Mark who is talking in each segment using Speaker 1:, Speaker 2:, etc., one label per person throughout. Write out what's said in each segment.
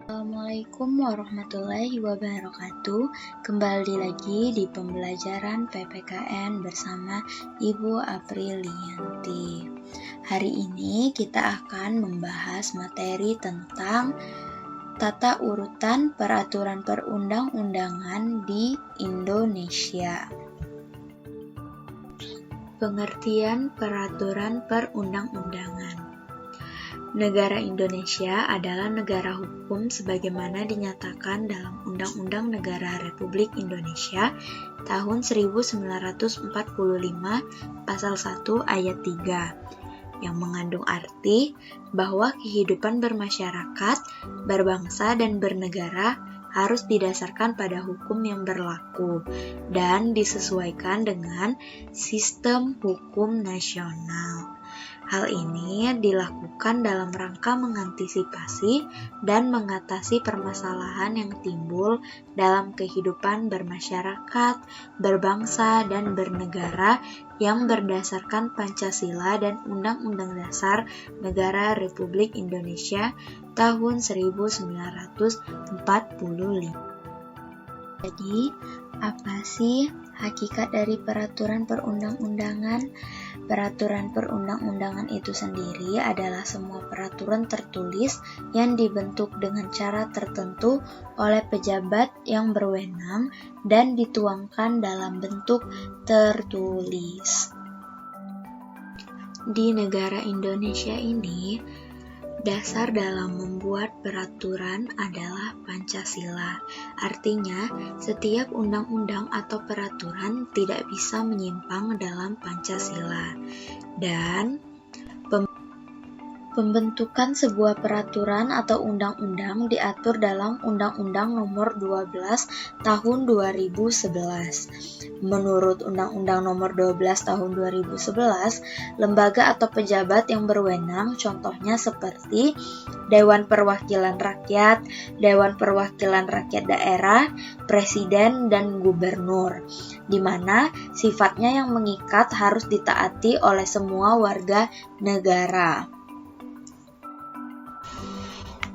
Speaker 1: Assalamualaikum warahmatullahi wabarakatuh. Kembali lagi di pembelajaran PPKN bersama Ibu Aprilianti. Hari ini kita akan membahas materi tentang tata urutan peraturan perundang-undangan di Indonesia. Pengertian peraturan perundang-undangan. Negara Indonesia adalah negara hukum sebagaimana dinyatakan dalam Undang-Undang Negara Republik Indonesia tahun 1945 pasal 1 ayat 3 yang mengandung arti bahwa kehidupan bermasyarakat, berbangsa dan bernegara harus didasarkan pada hukum yang berlaku dan disesuaikan dengan sistem hukum nasional. Hal ini dilakukan dalam rangka mengantisipasi dan mengatasi permasalahan yang timbul dalam kehidupan bermasyarakat, berbangsa, dan bernegara yang berdasarkan Pancasila dan Undang-Undang Dasar Negara Republik Indonesia tahun 1945. Jadi, apa sih hakikat dari peraturan perundang-undangan? Peraturan perundang-undangan itu sendiri adalah semua peraturan tertulis yang dibentuk dengan cara tertentu oleh pejabat yang berwenang dan dituangkan dalam bentuk tertulis. Di negara Indonesia ini, dasar dalam membuat peraturan adalah Pancasila. Artinya, setiap undang-undang atau peraturan tidak bisa menyimpang dalam Pancasila. Dan pembentukan sebuah peraturan atau undang-undang diatur dalam Undang-Undang Nomor 12 Tahun 2011. Menurut Undang-Undang Nomor 12 Tahun 2011, lembaga atau pejabat yang berwenang contohnya seperti Dewan Perwakilan Rakyat, Dewan Perwakilan Rakyat Daerah, Presiden, dan Gubernur, di mana sifatnya yang mengikat harus ditaati oleh semua warga negara.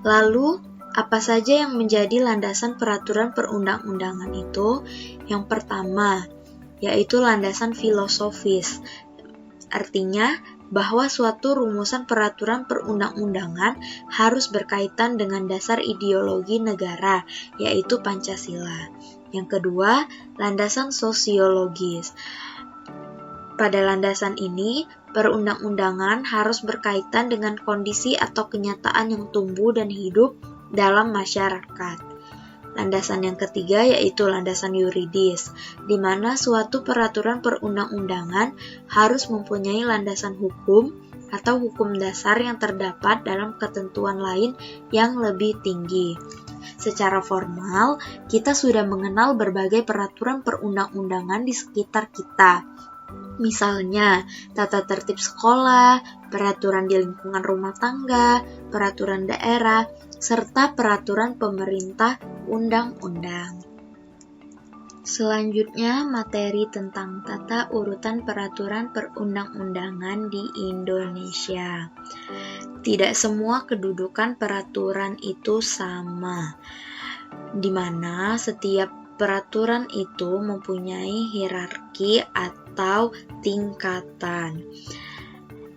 Speaker 1: Lalu, apa saja yang menjadi landasan peraturan perundang-undangan itu? Yang pertama, yaitu landasan filosofis. Artinya, bahwa suatu rumusan peraturan perundang-undangan harus berkaitan dengan dasar ideologi negara, yaitu Pancasila. Yang kedua, landasan sosiologis. Pada landasan ini, perundang-undangan harus berkaitan dengan kondisi atau kenyataan yang tumbuh dan hidup dalam masyarakat. Landasan yang ketiga yaitu landasan yuridis, di mana suatu peraturan perundang-undangan harus mempunyai landasan hukum atau hukum dasar yang terdapat dalam ketentuan lain yang lebih tinggi. Secara formal, kita sudah mengenal berbagai peraturan perundang-undangan di sekitar kita. Misalnya, tata tertib sekolah, peraturan di lingkungan rumah tangga, peraturan daerah, serta peraturan pemerintah undang-undang. Selanjutnya, materi tentang tata urutan peraturan perundang-undangan di Indonesia. Tidak semua kedudukan peraturan itu sama, di mana setiap peraturan itu mempunyai hierarki atau tingkatan.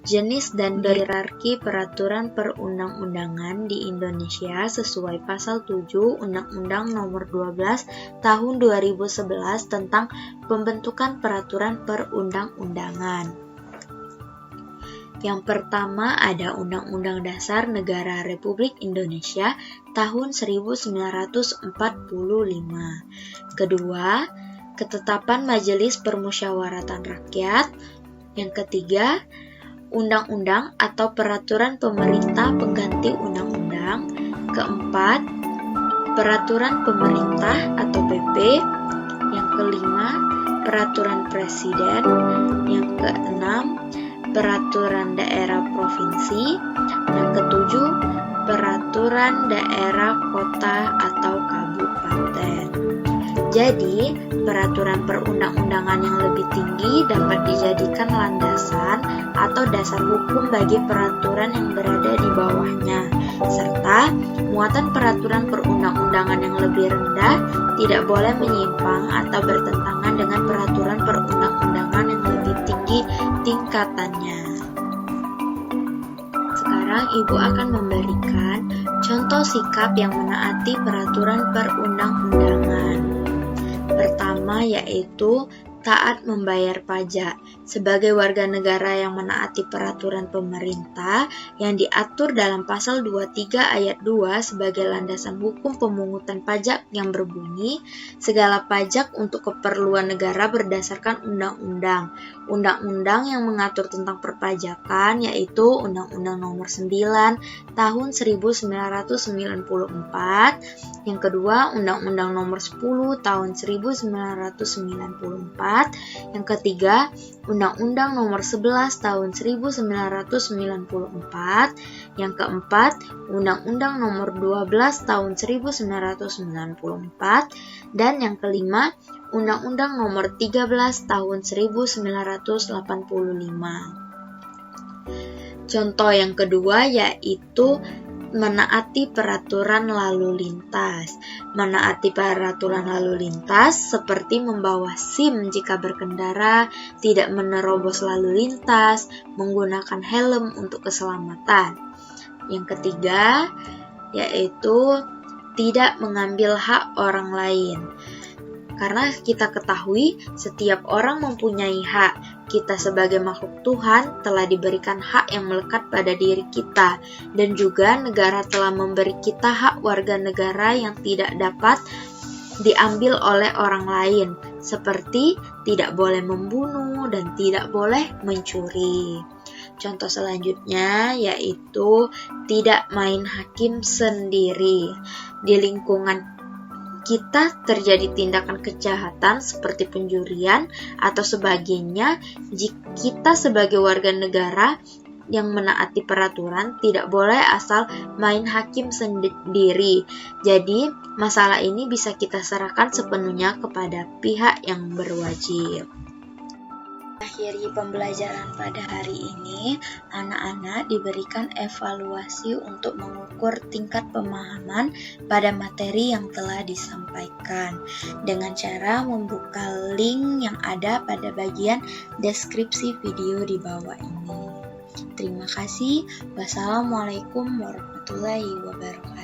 Speaker 1: Jenis dan hierarki peraturan perundang-undangan di Indonesia sesuai pasal 7 Undang-Undang Nomor 12 Tahun 2011 tentang pembentukan peraturan perundang-undangan. Yang pertama ada Undang-Undang Dasar Negara Republik Indonesia tahun 1945. Kedua, Ketetapan Majelis Permusyawaratan Rakyat. Yang ketiga, Undang-undang atau peraturan pemerintah pengganti undang-undang. Keempat, Peraturan Pemerintah atau PP. Yang kelima, Peraturan Presiden. Yang keenam, Peraturan Daerah Provinsi. Yang ketujuh, Peraturan Daerah Kota atau Kabupaten. Jadi, peraturan perundang-undangan yang lebih tinggi dapat dijadikan landasan atau dasar hukum bagi peraturan yang berada di bawahnya, serta muatan peraturan perundang-undangan yang lebih rendah tidak boleh menyimpang atau bertentangan dengan peraturan perundang-undangan yang lebih tinggi tingkatannya. Sekarang Ibu akan memberikan contoh sikap yang menaati peraturan perundang-undangan. Pertama yaitu taat membayar pajak. Sebagai warga negara yang menaati peraturan pemerintah yang diatur dalam pasal 23 ayat 2 sebagai landasan hukum pemungutan pajak yang berbunyi, segala pajak untuk keperluan negara berdasarkan undang-undang. Undang-undang yang mengatur tentang perpajakan yaitu Undang-Undang Nomor 9 Tahun 1994, yang kedua Undang-Undang Nomor 10 Tahun 1994, yang ketiga Undang-Undang Nomor 11 Tahun 1994, yang keempat Undang-Undang Nomor 12 Tahun 1994, dan yang kelima Undang-Undang Nomor 13 Tahun 1985. Contoh yang kedua yaitu menaati peraturan lalu lintas. Menaati peraturan lalu lintas seperti membawa SIM jika berkendara, tidak menerobos lalu lintas, menggunakan helm untuk keselamatan. Yang ketiga yaitu tidak mengambil hak orang lain. Karena kita ketahui setiap orang mempunyai hak. Kita sebagai makhluk Tuhan telah diberikan hak yang melekat pada diri kita, dan juga negara telah memberi kita hak warga negara yang tidak dapat diambil oleh orang lain, seperti tidak boleh membunuh dan tidak boleh mencuri. Contoh selanjutnya yaitu tidak main hakim sendiri. Di lingkungan kita terjadi tindakan kejahatan seperti pencurian atau sebagainya, jika kita sebagai warga negara yang menaati peraturan tidak boleh asal main hakim sendiri. Jadi, masalah ini bisa kita serahkan sepenuhnya kepada pihak yang berwajib. Akhiri pembelajaran pada hari ini, anak-anak diberikan evaluasi untuk mengukur tingkat pemahaman pada materi yang telah disampaikan dengan cara membuka link yang ada pada bagian deskripsi video di bawah ini. Terima kasih. Wassalamualaikum warahmatullahi wabarakatuh.